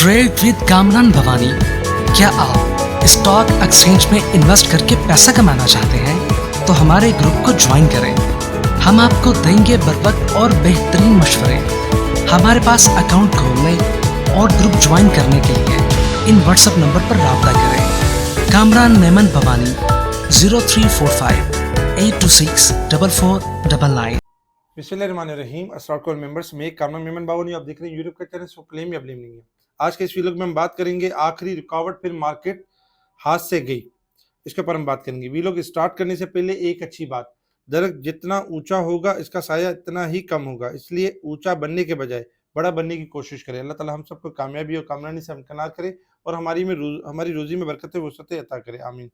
Trade with Kamran Bhavani. क्या आप stock exchange में इन्वेस्ट करके पैसा कमाना चाहते हैं तो हमारे ग्रुप को ज्वाइन करें। हम आपको देंगे बर वक्त और बेहतरीन मशवरे। हमारे पास अकाउंट खोलने और ग्रुप ज्वाइन करने के लिए इन व्हाट्सएप नंबर पर राब्ता करें। कामरान मेमन भवानी 0345 826 4499। बिस्मिल्लाहिर्रहमानिर्रहीम। अस्सलाम वालेकुम मेंबर्स, मैं कामरान मेमन बावनी, आप देख रहे हैं यूट्यूब का चैनल सो क्लेम या ब्लेम नहीं है। आज के इस वीडियो में हम बात करेंगे आखिरी रुकावट फिर मार्केट हाथ से गई, इसके ऊपर हम बात करेंगे। वीडियो स्टार्ट करने से पहले एक अच्छी बात, दरख्त जितना ऊंचा होगा इसका साया इतना ही कम होगा, इसलिए ऊंचा बनने के बजाय बड़ा बनने की कोशिश करें। अल्लाह ताला हम सबको कामयाबी और कामरानी से हमकनार करे और हमारी रोजी में बरकत वसअत अता करे, आमीन।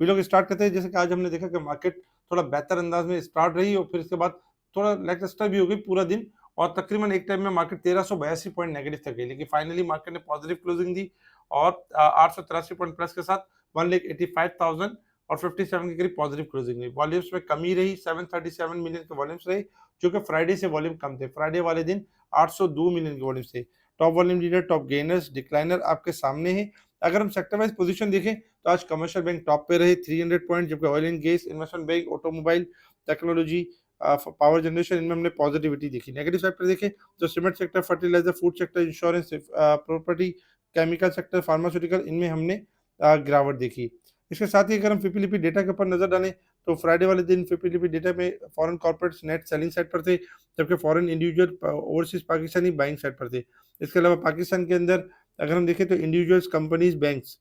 वीडियो को स्टार्ट करते हैं। जैसे कि आज हमने देखा कि मार्केट थोड़ा बेहतर अंदाज में स्टार्ट रही और फिर इसके बाद थोड़ा लैकलस्टर भी हो गई पूरा दिन, और तकरीबन एक टाइम में मार्केट 1382 पॉइंट नेगेटिव तक गई, लेकिन फाइनली मार्केट ने पॉजिटिव क्लोजिंग दी और 883 पॉइंट प्लस के साथ 1,85,000 और 57 के करीब पॉजिटिव क्लोजिंग हुई। वॉल्यूम्स में कमी रही, 737 मिलियन के वॉल्यूम्स रहे, जो कि फ्राइडे से वॉल्यूम कम थे। फ्राइडे वाले दिन 802 मिलियन के वॉल्यूम्स थे। Top volume leader, top gainers, decliner आपके सामने है। अगर हम सेक्टर वाइज पोजीशन देखें तो आज कमर्शियल बैंक टॉप पे रहे 300 पॉइंट, जबकि oil and gas, investment bank, automobile, technology, power generation, इनमें हमने पॉजिटिविटी देखी। नेगेटिव सेक्टर देखें तो cement sector, fertiliser, food sector, insurance, property, chemical sector, pharmaceutical, इनमें हमने गिरावट देखी। इसके साथ ही अगर हम फिपिलिपी डेटा के ऊपर नजर डालें तो फ्राइडे वाले दिन फिपिलिपी डेटा में foreign corporates net selling side पर थे, जबकि foreign individual overseas Pakistani buying side पर थे। इसके अलावा पाकिस्तान के अंदर अगर हम देखें तो individuals, companies, banks,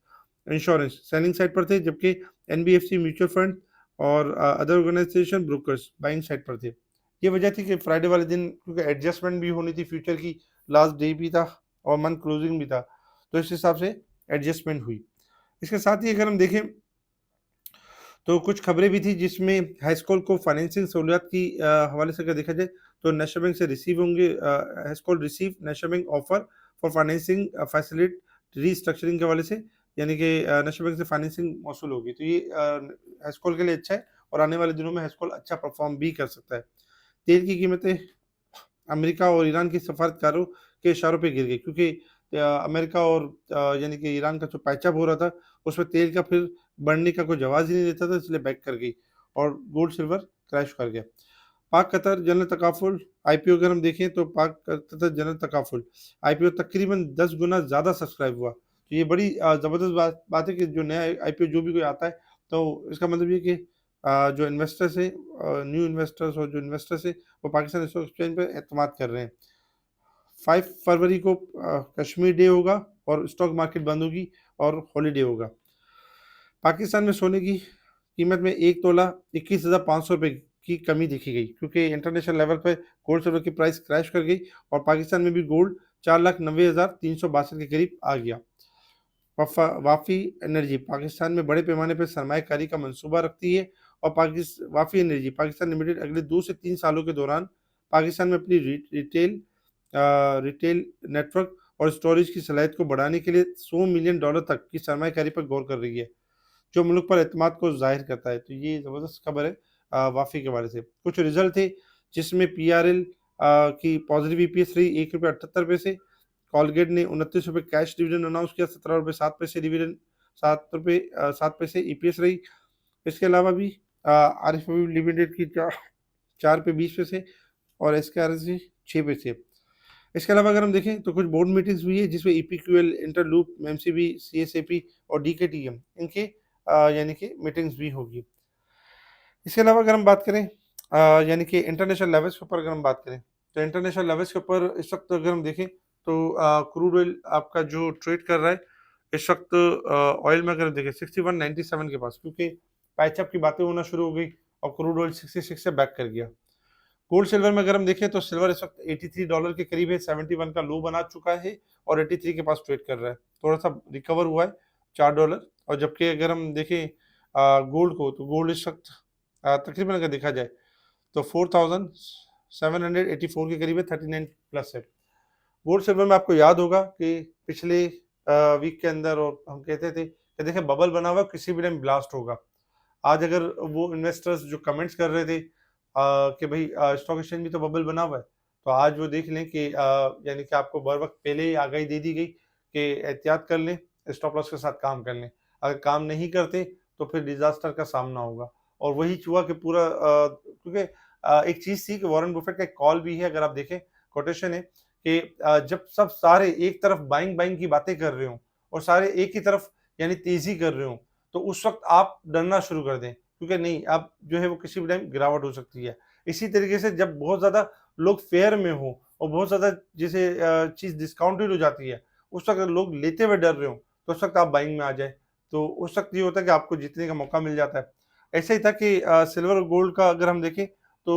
insurance selling side पर थे, जबकि एनबीएफसी, म्यूचुअल फंड और other organisation, brokers buying side पर थे। ये वजह थी कि फ्राइडे वाले दिन क्योंकि एडजस्टमेंट भी होनी थी, फ्यूचर की लास्ट डे भी था और मंथ क्लोजिंग भी था, तो इस हिसाब से एडजस्टमेंट हुई। इसके साथ ही अगर हम देखें तो कुछ खबरें भी थी जिसमें हैस्कॉल को फाइनेंसिंग सहूलियत की हवाले से अगर देखा जाए तो नेशनल बैंक से रिसीव होंगे, हैस्कॉल receive national bank offer for financing facility restructuring के हवाले से, यानी कि नेशनल बैंक से फाइनेंसिंग मौसूल होगी, तो ये हैस्कॉल के लिए अच्छा है और आने वाले दिनों में हैस्कॉल अच्छा परफॉर्म भी कर सकता है। तेल की कीमतें अमेरिका और ईरान की सफारतकारों के इशारों पे गिर गई, क्योंकि अमेरिका और यानी कि ईरान का जो पैचअप हो रहा था उसमें तेल का फिर बढ़ने का कोई जवाब ही नहीं देता था, इसलिए बैक कर गई और गोल्ड सिल्वर क्रैश कर गया। पाक कतर जनरल तकाफुल आईपीओ अगर हम देखें तो पाक कतर जनरल तकाफुल आईपीओ तकरीबन 10 गुना ज़्यादा सब्सक्राइब हुआ, तो ये बड़ी ज़बरदस्त बात है कि जो नया आईपीओ जो भी कोई आता है तो इसका मतलब ये कि जो इन्वेस्टर्स है, न्यू इन्वेस्टर्स और जो इन्वेस्टर्स है वो पाकिस्तान स्टॉक एक्सचेंज पर एतमाद कर रहे हैं। 5 फरवरी को कश्मीर डे होगा और स्टॉक मार्केट बंद होगी और हॉलीडे होगा। पाकिस्तान में सोने की कीमत में 1 तोला 21,500 रुपये की कमी देखी गई, क्योंकि इंटरनेशनल लेवल पर गोल्ड सिल्वर की प्राइस क्रैश कर गई और पाकिस्तान में भी गोल्ड 4,90,362 के करीब आ गया। वाफी एनर्जी पाकिस्तान में बड़े पैमाने पर सरमायाकारी का मंसूबा रखती है और वाफी एनर्जी पाकिस्तान लिमिटेड अगले 2 से 3 सालों के दौरान पाकिस्तान में अपनी रिटेल नेटवर्क और स्टोरेज की सलाहियत को बढ़ाने के लिए $100 मिलियन तक की सरमायाकारी पर गौर कर रही है, जो मुल्क पर एतमाद को जाहिर करता है। तो ये ज़बरदस्त खबर है वाफी के बारे से। कुछ रिजल्ट थे जिसमें PRL की पॉजिटिव EPS रही ₹1.78। कॉलगेट ने 29 रुपये कैश डिविडेंड अनाउंस किया, ₹17.07 डिविडेंड, ₹7 EPS रही। इसके अलावा भी आरिफ हबीब लिमिटेड की ₹4.20 और SKRSG 6 पैसे। इसके अलावा अगर हम देखें तो कुछ बोर्ड मीटिंग्स हुई है जिसमें EPQL, इंटरलूप, MCB, CSAP और DKTM इनके यानी कि मीटिंग्स भी होगी। इसके अलावा अगर हम बात करें यानी कि इंटरनेशनल लेवल्स के ऊपर अगर हम बात करें तो इंटरनेशनल लेवल्स के ऊपर इस वक्त अगर हम देखें तो क्रूड ऑयल आपका जो ट्रेड कर रहा है इस वक्त ऑयल में अगर देखें 6197 के पास, क्योंकि पैचअप की बातें होना शुरू हो गई और क्रूड ऑयल 66 से बैक कर गया। गोल्ड सिल्वर में अगर हम देखें तो सिल्वर इस वक्त $83 के करीब है, 71 का लो बना चुका है और 83 के पास ट्रेड कर रहा है, थोड़ा सा रिकवर हुआ है $4। और जबकि अगर हम देखें गोल्ड को तो गोल्ड इस वक्त तकरीबन अगर देखा जाए तो 4784 के करीब है, 39 प्लस है। गोल्ड सिल्वर में आपको याद होगा कि पिछले वीक के अंदर और हम कहते थे कि देखें बबल बना हुआ किसी भी टाइम ब्लास्ट होगा। आज अगर वो इन्वेस्टर्स जो कमेंट्स कर रहे थे कि भाई स्टॉक एक्सचेंज भी तो बबल बना हुआ है, तो आज वो देख लें कि यानी कि आपको बर वक्त पहले ही आगाही दे दी गई कि एहतियात कर लें, स्टॉप लॉस के साथ काम कर लें। अगर काम नहीं करते तो फिर डिजास्टर का सामना होगा। और वही हुआ कि पूरा क्योंकि एक चीज़ थी कि वॉरेन बफेट का एक कॉल भी है, अगर आप देखें कोटेशन है कि जब सब सारे एक तरफ बाइंग की बातें कर रहे हों और सारे एक ही तरफ यानी तेज़ी कर रहे हों, तो उस वक़्त आप डरना शुरू कर दें, क्योंकि नहीं, अब जो है वो किसी भी टाइम गिरावट हो सकती है। इसी तरीके से जब बहुत ज़्यादा लोग फेयर में हों और बहुत ज़्यादा जैसे चीज़ डिस्काउंटेड हो जाती है, उस वक़्त अगर लोग लेते हुए डर रहे हों, तो उस वक़्त आप बाइंग में आ जाएँ। तो उस वक़्त ये होता है कि आपको जीतने का मौका मिल जाता है। ऐसे ही था कि सिल्वर और गोल्ड का अगर हम देखें तो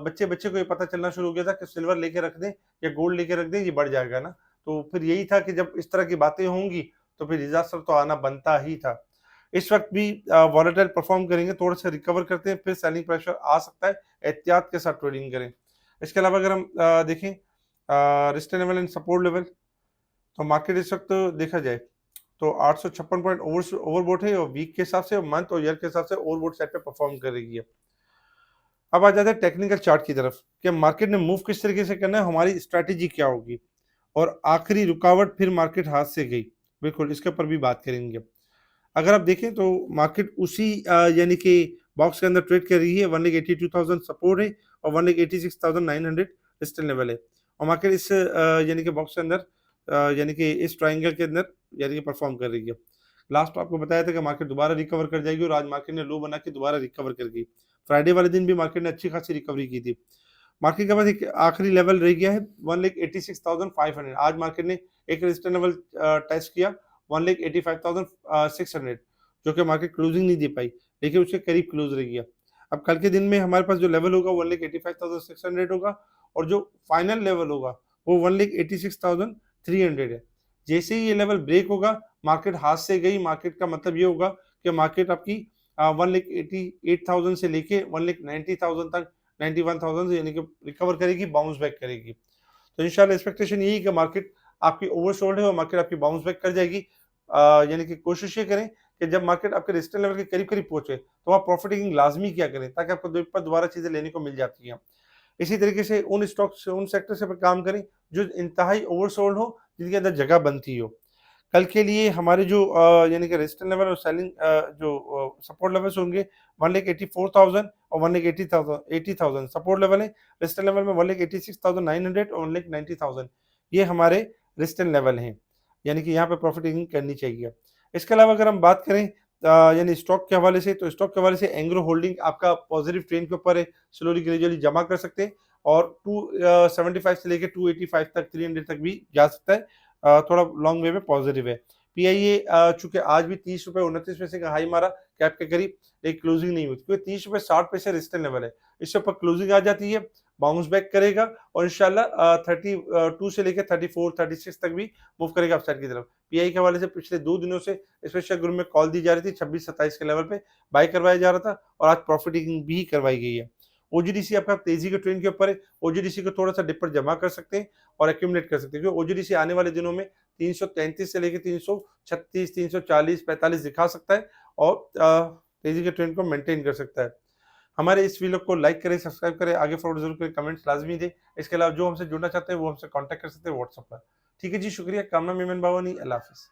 बच्चे-बच्चे को ये पता चलना शुरू हो गया था कि सिल्वर लेके रख दें या गोल्ड लेके रख दें, ये बढ़ जाएगा ना। तो फिर यही था कि जब इस तरह की बातें होंगी, तो फिर डिज़ास्टर तो आना बनता ही था। इस वक़्त भी वोलेटाइल परफ़ॉर्म करेंगे, थोड़ा-सा रिकवर करते हैं, फिर सेलिंग प्रेशर आ सकता है, एहतियात के साथ ट्रेडिंग करें। इसके अलावा अगर हम देखें resistance level and support level, तो मार्केट इस वक़्त देखा जाए तो 856 पॉइंट ओवरबॉट है और वीक के हिसाब से, मंथ और ईयर के हिसाब से ओवरबॉट साइड पे परफ़ॉर्म कर रही है। अब आ जाते हैं टेक्निकल चार्ट की तरफ कि मार्केट ने मूव किस तरीके से करना है, हमारी स्ट्रैटेजी क्या होगी और आखिरी रुकावट फिर मार्केट हाथ से गई। बिल्कुल, इसके ऊपर भी बात करेंगे। अगर आप देखें तो मार्केट उसी यानी कि बॉक्स के अंदर ट्रेड कर रही है। 1,82,000 सपोर्ट है और 1,86,900 रेजिस्टेंस लेवल है और मार्केट इस यानी कि बॉक्स के अंदर यानी कि इस ट्रायंगल के अंदर यानी कि परफॉर्म कर रही है। लास्ट आपको बताया था कि मार्केट दोबारा रिकवर कर जाएगी और आज मार्केट ने लो बना के दोबारा रिकवर कर गई। फ्राइडे वाले दिन भी मार्केट ने अच्छी खासी रिकवरी की थी। मार्केट के पास एक आखिरी लेवल रह गया है 1,86,500। आज मार्केट ने एक रेजिस्टेंस लेवल टेस्ट किया 1,85,600, जो कि मार्केट क्लोजिंग नहीं दे पाई, लेकिन उसके करीब क्लोज रही है। अब कल के दिन में हमारे पास जो लेवल होगा 1,85,600 होगा और जो फाइनल लेवल होगा वो 1,86,300 है। जैसे ही ये लेवल ब्रेक होगा, मार्केट हाथ से गई। मार्केट का मतलब ये होगा कि मार्केट आपकी 1,88,000 से लेके 1,90,000 तक, 91,000 यानी कि रिकवर करेगी, बाउंस बैक करेगी। तो इंशाल्लाह एक्सपेक्टेशन यही है कि मार्केट आपकी ओवरसोल्ड है और मार्केट आपकी बाउंस बैक कर जाएगी। यानी कि कोशिश ये करें कि जब मार्केट आपके रेजिस्टेंस लेवल के करीब-करीब पहुंचे, तो आप प्रॉफिट टेकिंग लाज़मी किया करें, ताकि आपको दोबारा चीज़ें लेने को मिल जाती हैं। इसी तरीके से उन स्टॉक्स से, उन सेक्टर से काम करें जो इंतहाई ओवरसोल्ड हो, जिनके अंदर जगह बनती हो। कल के लिए हमारे जो यानी कि रेजिस्टेंस लेवल और सेलिंग जो सपोर्ट लेवल्स होंगे 1,84,000 और 1,80,000 सपोर्ट लेवल है। रेजिस्टेंस लेवल में 1,86,900 और 1,90,000 ये हमारे रेजिस्टेंस लेवल हैं, यानी कि यहाँ पे प्रॉफिट टेकिंग करनी चाहिए। इसके अलावा अगर हम बात करें यानी स्टॉक के हवाले से, तो स्टॉक के हवाले से एंग्रो होल्डिंग आपका पॉजिटिव ट्रेंड के ऊपर है, स्लोली ग्रेजुअली जमा कर सकते हैं और 275 से लेके 285 तक, 300 तक भी जा सकता है। थोड़ा लॉन्ग वे में पॉजिटिव है। पीआईए चूंकि आज भी 30 रुपए 29 पैसे का हाई मारा कैप के करीब, एक क्लोजिंग नहीं हुई, क्योंकि 30 रुपए 60 पैसे रेजिस्टेंस लेवल है। इसके ऊपर क्लोजिंग आ जाती है, बाउंस बैक करेगा और इंशाल्लाह 32 से लेकर 34 36 तक भी मूव करेगा अपसाइड की तरफ। पीआई के हवाले से पिछले 2 दिनों से स्पेशल ग्रुप में कॉल दी जा रही थी, 26-27 के लेवल पे बाय करवाया जा रहा था और आज प्रॉफिटिंग भी करवाई गई है। ओजीडीसी आपका तेजी के ट्रेंड के ऊपर है। ओजीडीसी को थोड़ा सा डिपर जमा कर सकते हैं और एक्यूमुलेट कर सकते हैं, क्योंकि ओजीडीसी आने वाले दिनों में 333 से लेकर 336, 340, 45 दिखा सकता है और तेजी के ट्रेंड को मेंटेन कर सकता है। हमारे इस वीडियो को लाइक करें, सब्सक्राइब करें, आगे फॉरवर्ड जरूर करें, कमेंट्स लाजमी दें। इसके अलावा जो हमसे जुड़ना चाहते हैं वो हमसे कॉन्टैक्ट कर सकते हैं व्हाट्सएप पर। ठीक है जी, शुक्रिया। कामना मेमन बावानी, अल्लाह हाफिज़।